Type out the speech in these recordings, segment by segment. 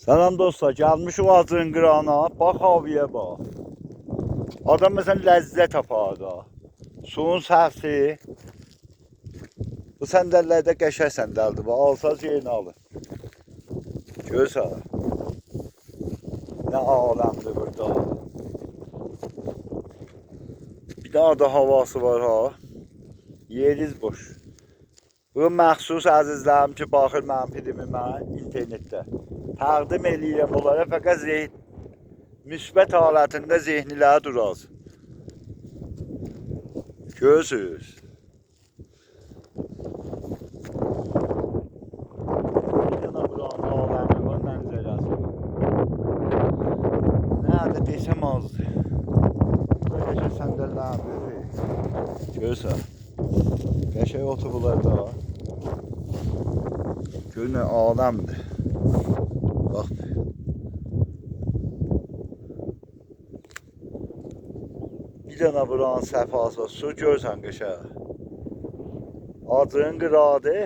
Salam dostlar, gelmiş o acın qırana, bax havaya bax. Adam məsələn ləzzət tapar da. Suyun səsi. Bu səndəllərdə qəşəng səndəldir. Bax, alsaz yerini alın. Görsən. Nə aləmdir burada. Bir daha da havası var ha. Yeriz boş. Bu məxsus əzizlərim ki, baxır mənim filmimə internetdə. Təqdim eləyirəm onlara, fəqət müsbət halətində zehniləri duraz. Görürsünüz. Yana buranın aləmi var, mənzərəsi. Nədə desəm azdır. Burada qəşəng səndəllərdir. Görürsən. Qəşəng otururlar da. Gör nə aləmdir. Bax. Bir dənə buranın səfası var. Su görsən qəşəng. Acığın qıradı.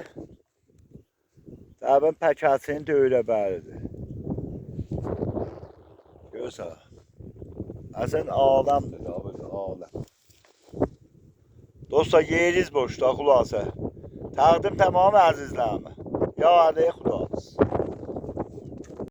Dəbən pəkəsini döyülə bəridir. Görsən. Əsən aləmdir da, burada aləm. Dostlar, yeriz boşda, xülasə. Təqdim tamam əzizlərimə. Ya əleyh xudafız.